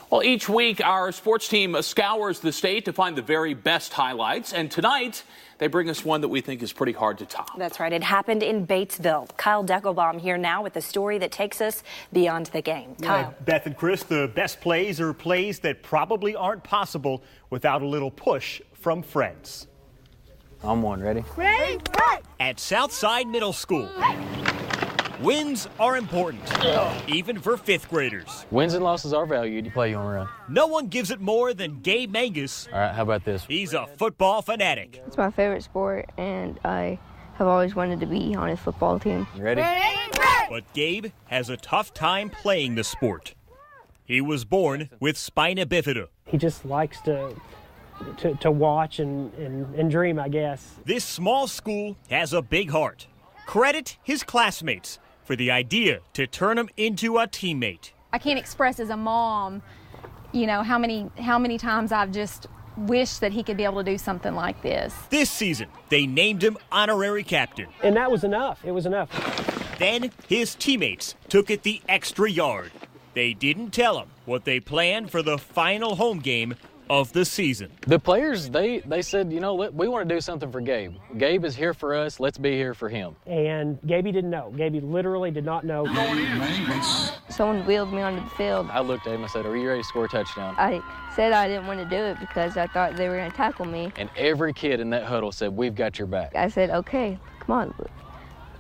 Well, each week our sports team scours the state to find the very best highlights, and tonight they bring us one that we think is pretty hard to top. That's right. It happened in Batesville. Kyle Deckelbaum here now with a story that takes us beyond the game. Kyle. Beth and Chris, the best plays are plays that probably aren't possible without a little push from friends. I'm one. Ready? Ready? At Southside Middle School, wins are important, even for fifth graders. Wins and losses are valued. You play, you want to run. No one gives it more than Gabe Mangus. All right, how about this? He's a football fanatic. It's my favorite sport, and I have always wanted to be on a football team. You ready? But Gabe has a tough time playing the sport. He was born with spina bifida. He just likes to watch and dream, I guess. This small school has a big heart. Credit his classmates for the idea to turn him into a teammate. I can't express as a mom, you know, how many times I've just wished that he could be able to do something like this. This season, they named him honorary captain. And that was enough. It was enough. Then his teammates took it the extra yard. They didn't tell him what they planned for the final home game of the season. The players, they said, you know, we want to do something for Gabe. Gabe is here for us. Let's be here for him. And Gabe didn't know. Gabe literally did not know. Someone wheeled me onto the field. I looked at him and said, are you ready to score a touchdown? I said I didn't want to do it because I thought they were going to tackle me. And every kid in that huddle said, we've got your back. I said, okay, come on.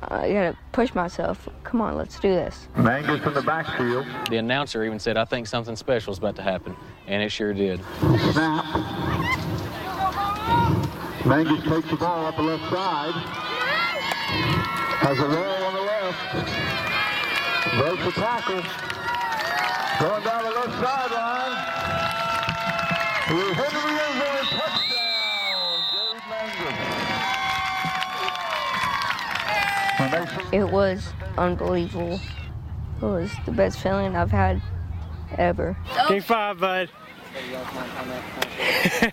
I got to push myself. Come on, let's do this. Mangus in the backfield. The announcer even said, I think something special is about to happen. And it sure did. Snap. Mangus takes the ball up the left side. Has a roll on the left. Breaks the tackle. Going down the left sideline. He's hit the end zone. Touchdown, Gabe Mangus. It was unbelievable. It was the best feeling I've had ever. King 5, bud.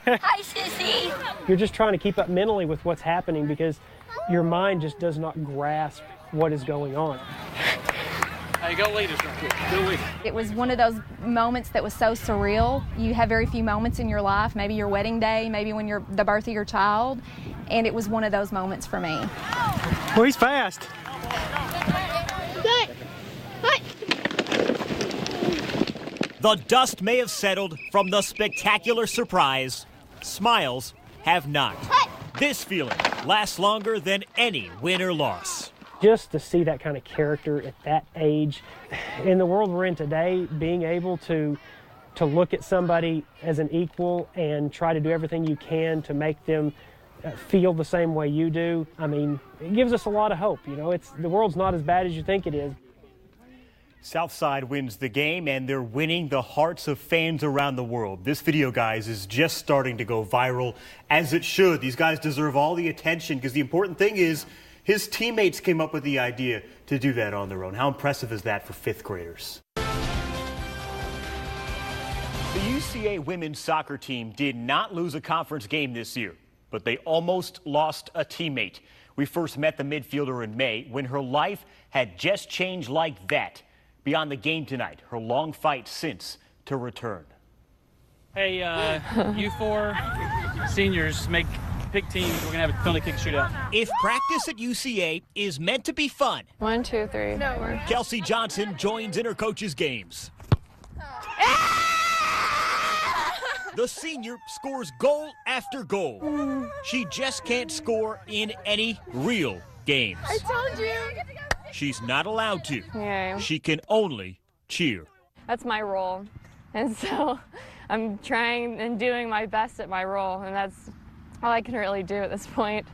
Hi, sissy. You're just trying to keep up mentally with what's happening because your mind just does not grasp what is going on. Hey, go lead us real quick. Go lead us. It was one of those moments that was so surreal. You have very few moments in your life, maybe your wedding day, maybe when you're the birth of your child, and it was one of those moments for me. Well, he's fast. The dust may have settled from the spectacular surprise. Smiles have not. This feeling lasts longer than any win or loss. Just to see that kind of character at that age, in the world we're in today, being able to look at somebody as an equal and try to do everything you can to make them feel the same way you do, I mean, it gives us a lot of hope. You know, the world's not as bad as you think it is. Southside wins the game, and they're winning the hearts of fans around the world. This video, guys, is just starting to go viral, as it should. These guys deserve all the attention, because the important thing is his teammates came up with the idea to do that on their own. How impressive is that for fifth graders? The UCA women's soccer team did not lose a conference game this year, but they almost lost a teammate. We first met the midfielder in May when her life had just changed like that. Beyond the game tonight, her long fight since to return. Hey, you four seniors pick teams. We're going to have a penalty kick shootout. If practice at UCA is meant to be fun, 1, 2, 3, 4. Kelsey Johnson joins in her coach's games. The senior scores goal after goal. She just can't score in any real games. I told you. She's not allowed to. Yeah. She can only cheer. That's my role. And so I'm trying and doing my best at my role, and that's all I can really do at this point.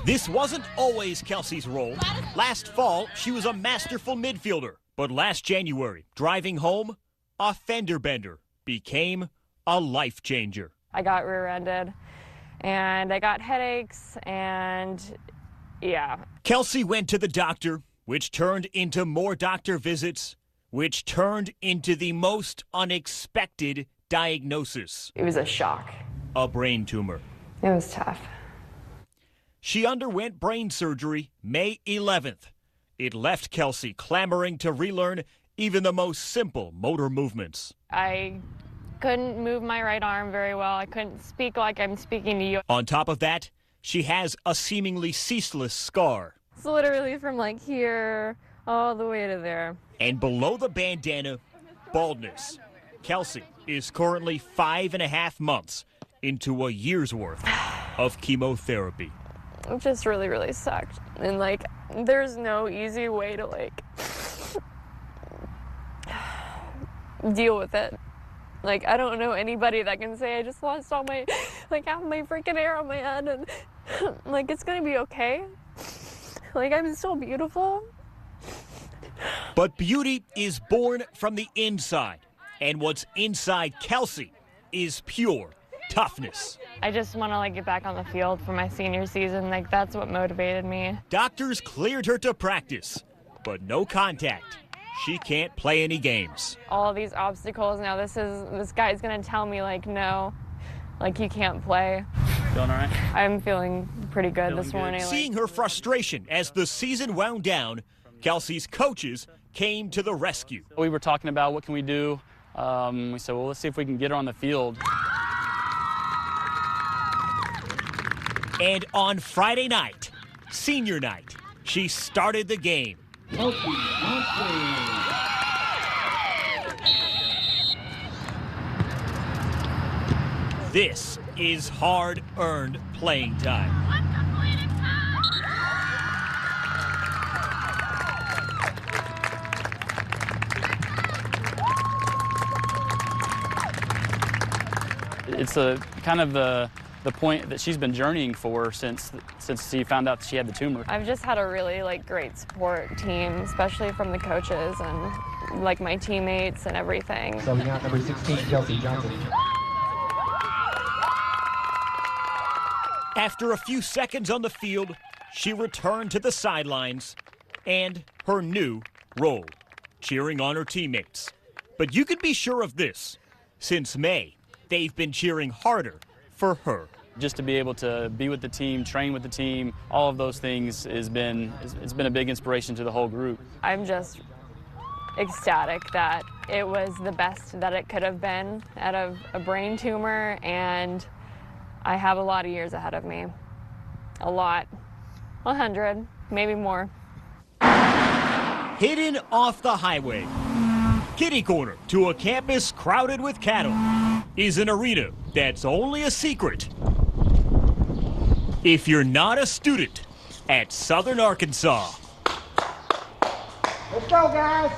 This wasn't always Kelsey's role. Last fall, she was a masterful midfielder. But last January, driving home, a fender bender became a life changer. I got rear-ended, and I got headaches, and yeah. Kelsey went to the doctor, which turned into more doctor visits, which turned into the most unexpected diagnosis. It was a shock. A brain tumor. It was tough. She underwent brain surgery May 11th. It left Kelsey clamoring to relearn even the most simple motor movements. I couldn't move my right arm very well. I couldn't speak like I'm speaking to you. On top of that, she has a seemingly ceaseless scar. It's literally from like here all the way to there. And below the bandana, baldness. Kelsey is currently 5.5 months into a year's worth of chemotherapy. It just really, really sucked. And like, there's no easy way to like deal with it. Like, I don't know anybody that can say I just lost all my, like half my freaking hair on my head and like, it's gonna be okay. Like, I'm still beautiful. But beauty is born from the inside. And what's inside Kelsey is pure toughness. I just want to like get back on the field for my senior season. Like, that's what motivated me. Doctors cleared her to practice, but no contact. She can't play any games. All these obstacles. Now this guy's gonna tell me like, no, like you can't play. Feeling all right? I'm feeling pretty good this morning. Seeing her frustration as the season wound down, Kelsey's coaches came to the rescue. We were talking about what can we do. We said, well, let's see if we can get her on the field. And on Friday night, senior night, she started the game. This is hard-earned playing time. It's kind of the point that she's been journeying for since she found out she had the tumor. I've just had a really like great support team, especially from the coaches and like my teammates and everything. So we got number 16, Kelsey Johnson. After a few seconds on the field, she returned to the sidelines and her new role, cheering on her teammates. But you can be sure of this. Since May, they've been cheering harder for her. Just to be able to be with the team, train with the team, all of those things it's been a big inspiration to the whole group. I'm just ecstatic that it was the best that it could have been out of a brain tumor, and I have a lot of years ahead of me. A lot. 100, maybe more. Hidden off the highway, kitty corner to a campus crowded with cattle, is an arena that's only a secret if you're not a student at Southern Arkansas. Let's go, guys.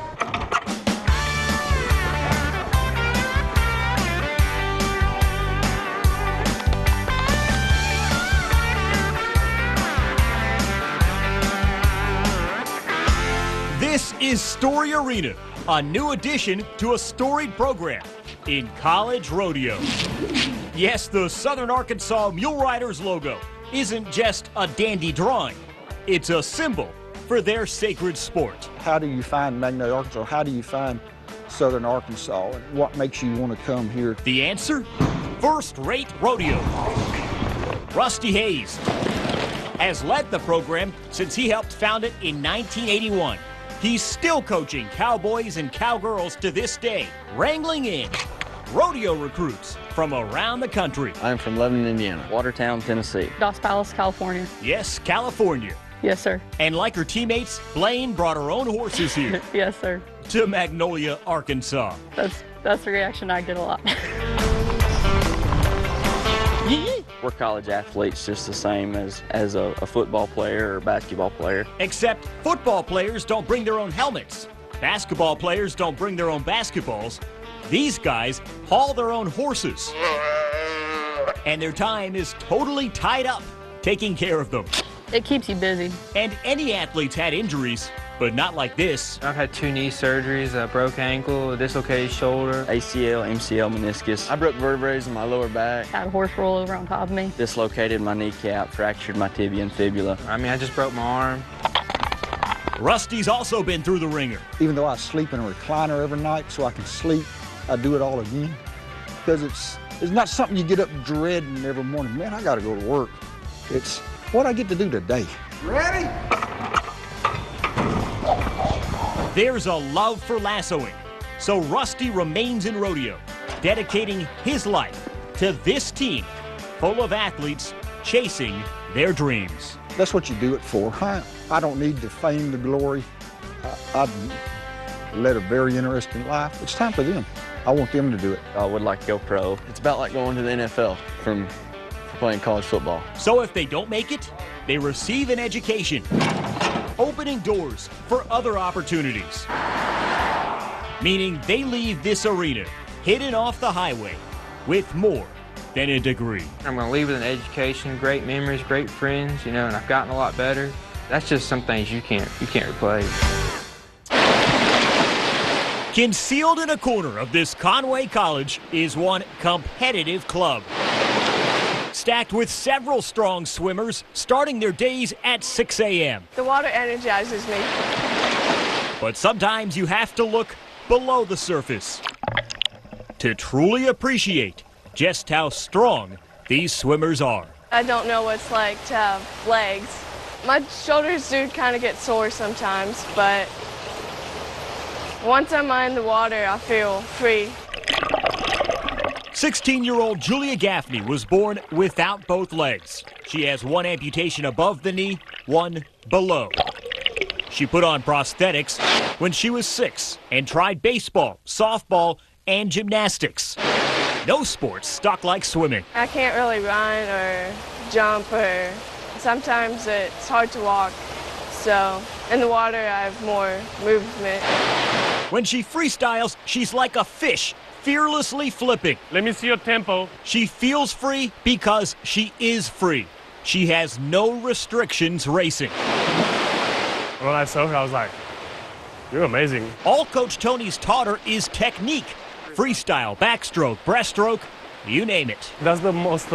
This is Story Arena, a new addition to a storied program in college rodeo. Yes, the Southern Arkansas Mule Riders logo isn't just a dandy drawing. It's a symbol for their sacred sport. How do you find Magnolia, Arkansas? How do you find Southern Arkansas? And what makes you want to come here? The answer? First-rate rodeo. Rusty Hayes has led the program since he helped found it in 1981. He's still coaching cowboys and cowgirls to this day, wrangling in rodeo recruits from around the country. I'm from Lebanon, Indiana. Watertown, Tennessee. Dos Palace, California. Yes, California. Yes, sir. And like her teammates, Blaine brought her own horses here. Yes, sir. To Magnolia, Arkansas. That's the reaction I get a lot. We're college athletes just the same as a football player or basketball player. Except football players don't bring their own helmets. Basketball players don't bring their own basketballs. These guys haul their own horses. And their time is totally tied up taking care of them. It keeps you busy. And any athlete's had injuries, but not like this. I've had 2 knee surgeries, a broke ankle, a dislocated shoulder. ACL, MCL, meniscus. I broke vertebrae in my lower back. Had a horse roll over on top of me. Dislocated my kneecap, fractured my tibia and fibula. I mean, I just broke my arm. Rusty's also been through the ringer. Even though I sleep in a recliner every night so I can sleep, I do it all again. Because it's not something you get up dreading every morning. Man, I got to go to work. It's what I get to do today. Ready? There's a love for lassoing, so Rusty remains in rodeo, dedicating his life to this team full of athletes chasing their dreams. That's what you do it for. I don't need the fame, the glory. I've led a very interesting life. It's time for them. I want them to do it. I would like to go pro. It's about like going to the NFL from playing college football. So if they don't make it, they receive an education, opening doors for other opportunities. Meaning they leave this arena, hidden off the highway, with more than a degree. I'm going to leave with an education, great memories, great friends, and I've gotten a lot better. That's just some things you can't replace. Concealed in a corner of this Conway College is one competitive club, stacked with several strong swimmers starting their days at 6 a.m. The water energizes me. But sometimes you have to look below the surface to truly appreciate just how strong these swimmers are. I don't know what it's like to have legs. My shoulders do kind of get sore sometimes, but once I'm in the water, I feel free. 16-year-old Julia Gaffney was born without both legs. She has one amputation above the knee, one below. She put on prosthetics when she was 6 and tried baseball, softball, and gymnastics. No sports stuck like swimming. I can't really run or jump, or sometimes it's hard to walk. So in the water, I have more movement. When she freestyles, she's like a fish, fearlessly flipping. Let me see your tempo. She feels free because she is free. She has no restrictions racing. When I saw her, I was like, you're amazing. All Coach Tony's taught her is technique. Freestyle, backstroke, breaststroke, you name it. That's the most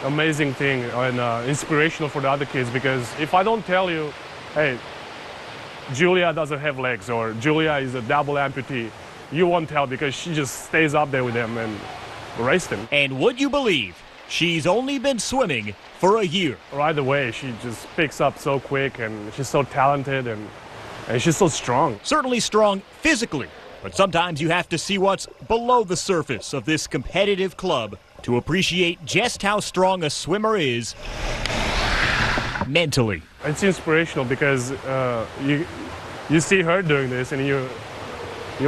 amazing thing and inspirational for the other kids, because if I don't tell you, hey, Julia doesn't have legs or Julia is a double amputee, you won't tell, because she just stays up there with them and race them. And would you believe she's only been swimming for a year? Right away, she just picks up so quick, and she's so talented, and she's so strong. Certainly strong physically, but sometimes you have to see what's below the surface of this competitive club to appreciate just how strong a swimmer is mentally. It's inspirational because you see her doing this, and you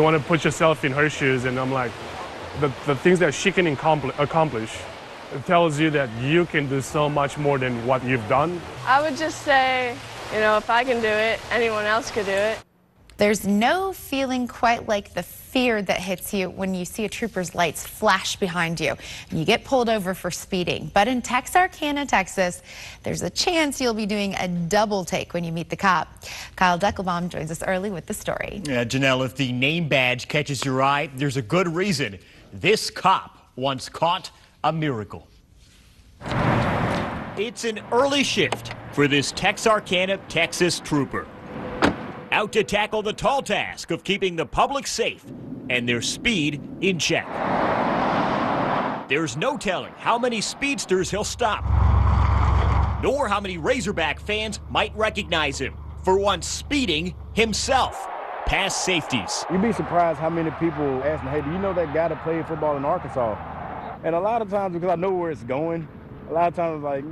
want to put yourself in her shoes, and I'm like, the things that she can accomplish, it tells you that you can do so much more than what you've done. I would just say, if I can do it, anyone else could do it. There's no feeling quite like the fear that hits you when you see a trooper's lights flash behind you and you get pulled over for speeding. But in Texarkana, Texas, there's a chance you'll be doing a double take when you meet the cop. Kyle Deckelbaum joins us early with the story. Yeah, Janelle, if the name badge catches your eye, there's a good reason. This cop once caught a miracle. It's an early shift for this Texarkana, Texas trooper, out to tackle the tall task of keeping the public safe and their speed in check. There's no telling how many speedsters he'll stop, nor how many Razorback fans might recognize him for once speeding himself past safeties. You'd be surprised how many people ask me, hey, do you know that guy that played football in Arkansas? And a lot of times, because I know where it's going, a lot of times it's like,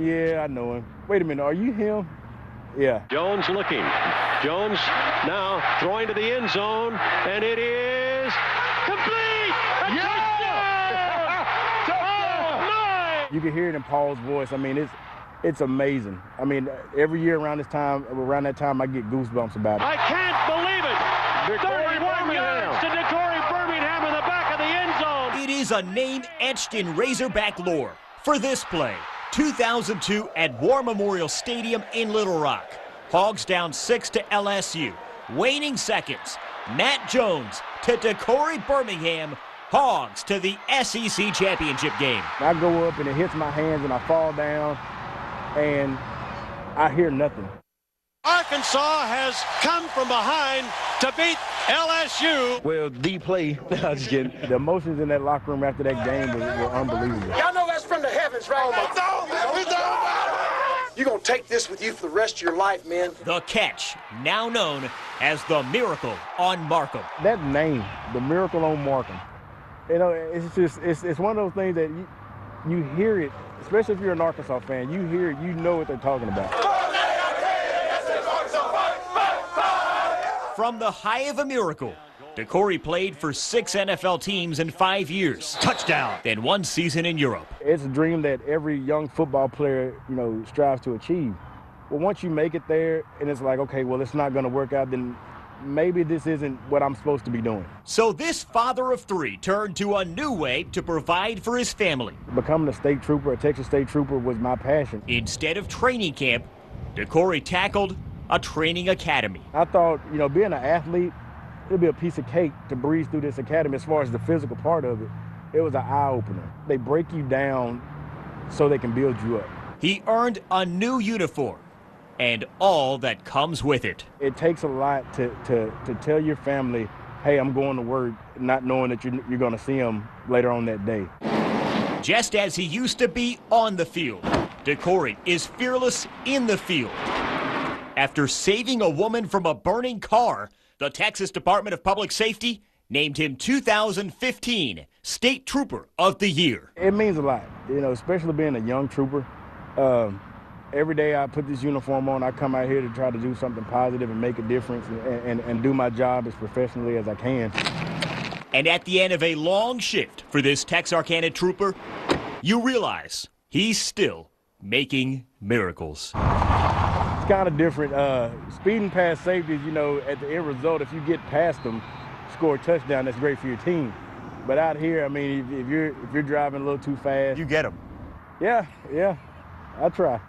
yeah, I know him. Wait a minute, are you him? Yeah. Jones looking. Jones now throwing to the end zone, and it is complete! You can hear it in Paul's voice. I mean, it's amazing. I mean, every year around that time, I get goosebumps about it. I can't believe it! 31 yards to Deckelbaum Birmingham in the back of the end zone. It is a name etched in Razorback lore for this play. 2002 at War Memorial Stadium in Little Rock. Hogs down 6 to LSU. Waning seconds. Matt Jones to Deckelbaum Birmingham. Hogs to the SEC championship game. I go up and it hits my hands and I fall down and I hear nothing. Arkansas has come from behind to beat LSU. Well, the play, I was just kidding. The emotions in that locker room after that game were unbelievable. Y'all know that's from the heavens, right? You're going going to take this with you for the rest of your life, man. The catch, now known as the Miracle on Markham. That name, the Miracle on Markham, you know, it's one of those things that you hear it, especially if you're an Arkansas fan, you hear it, you know what they're talking about. From the high of a miracle, DeCorey played for 6 NFL teams in 5 years. Touchdown. Then 1 season in Europe. It's a dream that every young football player, you know, strives to achieve. But once you make it there and it's like, okay, well, it's not going to work out, then maybe this isn't what I'm supposed to be doing. So this father of 3 turned to a new way to provide for his family. Becoming a state trooper, a Texas state trooper, was my passion. Instead of training camp, DeCorey tackled a training academy. I thought, you know, being an athlete, it'll be a piece of cake to breeze through this academy as far as the physical part of it. It was an eye-opener. They break you down so they can build you up. He earned a new uniform and all that comes with it. It takes a lot to tell your family, hey, I'm going to work, not knowing that you're going to see them later on that day. Just as he used to be on the field, DeCorey is fearless in the field. After saving a woman from a burning car, the Texas Department of Public Safety named him 2015 State Trooper of the Year. It means a lot, you know, especially being a young trooper. Every day I put this uniform on, I come out here to try to do something positive and make a difference and do my job as professionally as I can. And at the end of a long shift for this Texarkana trooper, you realize he's still making miracles. It's kind of different. Speeding past safeties, you know, at the end result, if you get past them, score a touchdown, that's great for your team. But out here, I mean, if you're driving a little too fast, you get them. Yeah, I try.